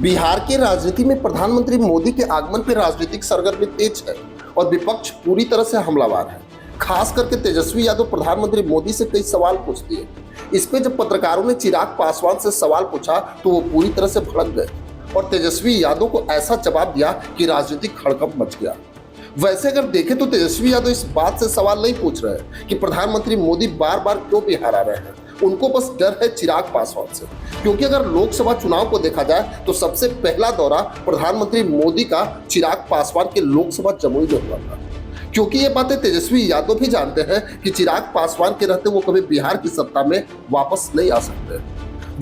बिहार की राजनीति में प्रधानमंत्री मोदी के आगमन पर राजनीतिक सरगर्मी तेज है और विपक्ष पूरी तरह से हमलावर है। खास करके तेजस्वी यादव प्रधानमंत्री मोदी से कई सवाल पूछती है। इस पे जब पत्रकारों ने चिराग पासवान से सवाल पूछा तो वो पूरी तरह से भड़क गए और तेजस्वी यादव को ऐसा जवाब दिया कि राजनीतिक हड़कंप मच गया। वैसे अगर देखें तो तेजस्वी यादव इस बात से सवाल नहीं पूछ रहे कि प्रधानमंत्री मोदी बार बार क्यों बिहार आ रहे हैं। उनको बस डर है चिराग पासवान से, क्योंकि अगर लोकसभा चुनाव को देखा जाए तो सबसे पहला दौरा प्रधानमंत्री मोदी का चिराग पासवान के लोकसभा जमुई में हुआ था। क्योंकि ये बातें तेजस्वी यादव भी जानते हैं कि चिराग पासवान के रहते वो कभी बिहार की सत्ता में वापस नहीं आ सकते।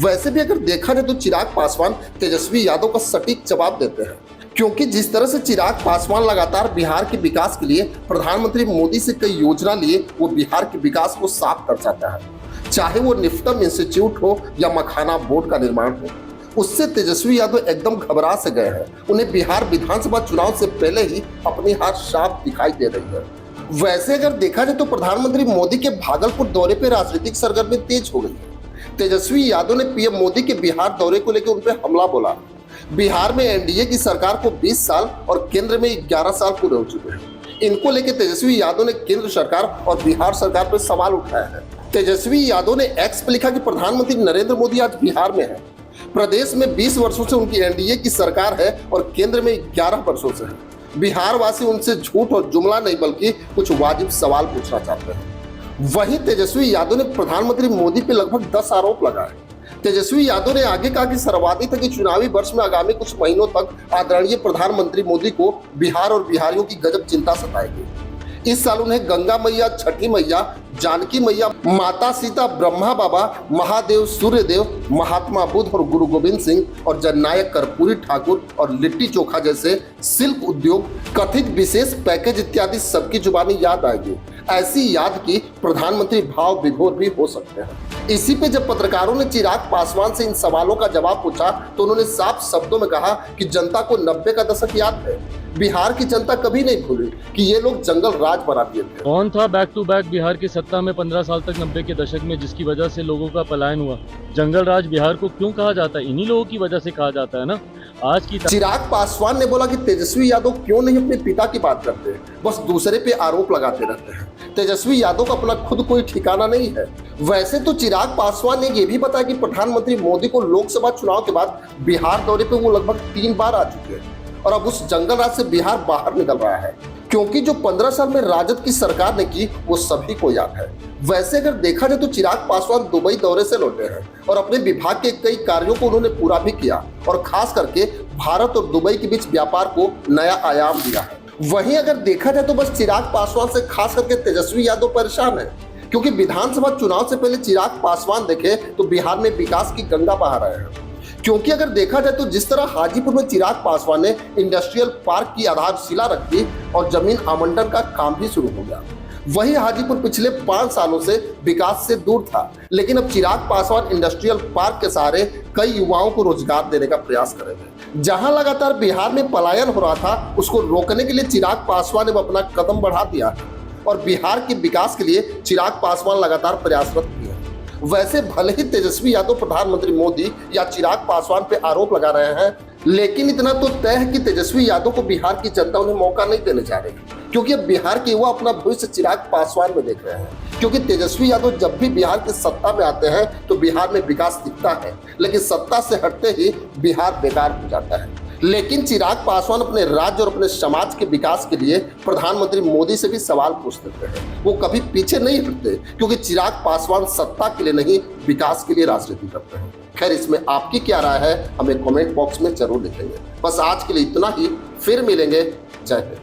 वैसे भी अगर देखा जाए तो चिराग पासवान तेजस्वी यादव का सटीक जवाब देते हैं, क्योंकि जिस तरह से चिराग पासवान लगातार बिहार के विकास के लिए प्रधानमंत्री मोदी से कई योजना लिए वो बिहार के विकास को साफ कर जाता है। चाहे वो निफ्टम इंस्टीट्यूट हो या मखाना बोर्ड का निर्माण हो, उससे तेजस्वी यादव एकदम घबरा से गए हैं। उन्हें बिहार विधानसभा चुनाव से पहले ही अपनी हार साफ दिखाई दे रही है। वैसे अगर देखा जाए तो प्रधानमंत्री मोदी के भागलपुर दौरे पर राजनीतिक सरगर्मी तेज हो गई है। तेजस्वी यादव ने पीएम मोदी के बिहार दौरे को लेकर उन पर हमला बोला। बिहार में एनडीए की सरकार को 20 साल और केंद्र में 11 साल पूरे हो चुके हैं। इनको लेकर तेजस्वी यादव ने केंद्र सरकार और बिहार सरकार पर सवाल उठाया है। तेजस्वी यादव ने एक्स पर लिखा कि प्रधानमंत्री नरेंद्र मोदी आज बिहार में है। प्रदेश में 20 वर्षों से उनकी एनडीए की सरकार है और केंद्र में 11 वर्षों से है। बिहार वासी उनसे झूठ और जुमला नहीं बल्कि कुछ वाजिब सवाल पूछना चाहते हैं। वहीं तेजस्वी यादव ने प्रधानमंत्री मोदी पर लगभग 10 आरोप लगाए। तेजस्वी यादव ने आगे कहा कि सर्वाधिक कि चुनावी वर्ष में आगामी कुछ महीनों तक आदरणीय प्रधानमंत्री मोदी को बिहार और बिहारियों की गजब चिंता सताएगी। इस साल उन्हें गंगा मैया, छठी मैया, जानकी मैया, माता सीता, ब्रह्मा बाबा, महादेव सूर्यदेव, महात्मा बुद्ध और गुरु गोविंद सिंह और जननायक कर्पूरी ठाकुर और लिट्टी चोखा जैसे शिल्प उद्योग, कथित विशेष पैकेज इत्यादि सबकी जुबानी याद आएगी। ऐसी याद की प्रधानमंत्री भाव विभोर भी हो सकते हैं। इसी पे जब पत्रकारों ने चिराग पासवान से इन सवालों का जवाब पूछा तो उन्होंने साफ शब्दों में कहा कि जनता को 90 का दशक याद है। बिहार की जनता कभी नहीं भूली कि ये लोग जंगल राज बना दिए थे। कौन था बैक टू बैक बिहार की सत्ता में 15 साल तक 90 के दशक में, जिसकी वजह से लोगों का पलायन हुआ। जंगल राज बिहार को क्यों कहा जाता है? इन्हीं लोगों की वजह से कहा जाता है ना। आज की चिराग पासवान ने बोला कि तेजस्वी यादव क्यों नहीं अपने पिता की बात करते, बस दूसरे पे आरोप लगाते रहते हैं। तेजस्वी यादव का अपना खुद कोई ठिकाना नहीं है। वैसे तो चिराग पासवान ने यह भी बताया कि प्रधानमंत्री मोदी को लोकसभा चुनाव के बाद बिहार दौरे पे वो लगभग 3 बार आ चुके हैं और अब उस जंगल राज से बिहार बाहर निकल रहा है, क्योंकि जो 15 साल में राजद की सरकार ने की वो सभी को याद है। वैसे अगर देखा जाए तो चिराग पासवान दुबई दौरे से लौटे हैं और अपने विभाग के कई कार्यों को उन्होंने पूरा भी किया और खास करके भारत और दुबई के बीच व्यापार को नया आयाम दिया है। वहीं अगर देखा जाए तो बस चिराग पासवान से खास करके तेजस्वी यादव परेशान है, क्योंकि विधानसभा चुनाव से पहले चिराग पासवान देखे तो बिहार में विकास की गंगा बहा रहे हैं। क्योंकि अगर देखा जाए तो जिस तरह हाजीपुर में चिराग पासवान ने इंडस्ट्रियल पार्क की आधारशिला रखी और जमीन आवंटन का काम भी शुरू हो गया, वही हाजीपुर पिछले 5 सालों से विकास से दूर था। लेकिन अब चिराग पासवान इंडस्ट्रियल पार्क के सहारे कई युवाओं को रोजगार देने का प्रयास करेंगे। जहां लगातार बिहार में पलायन हो रहा था, उसको रोकने के लिए चिराग पासवान ने अपना कदम बढ़ा दिया और बिहार के विकास के लिए चिराग पासवान लगातार प्रयासरत भी है। वैसे भले ही तेजस्वी यादव प्रधानमंत्री मोदी या चिराग पासवान पे आरोप लगा रहे हैं, लेकिन इतना तो तय है कि तेजस्वी यादव को बिहार की जनता उन्हें मौका नहीं देने जा रही, क्योंकि अब बिहार के युवा अपना भविष्य चिराग पासवान में देख रहे हैं। क्योंकि तेजस्वी यादव जब भी बिहार की सत्ता में आते हैं तो बिहार में विकास दिखता है, लेकिन सत्ता से हटते ही बिहार बेकार हो जाता है। लेकिन चिराग पासवान अपने राज्य और अपने समाज के विकास के लिए प्रधानमंत्री मोदी से भी सवाल पूछ देते हैं। वो कभी पीछे नहीं हटते, क्योंकि चिराग पासवान सत्ता के लिए नहीं विकास के लिए राजनीति करते हैं। खैर, इसमें आपकी क्या राय है हमें कमेंट बॉक्स में जरूर लिखेंगे। बस आज के लिए इतना ही, फिर मिलेंगे। जय हिंद।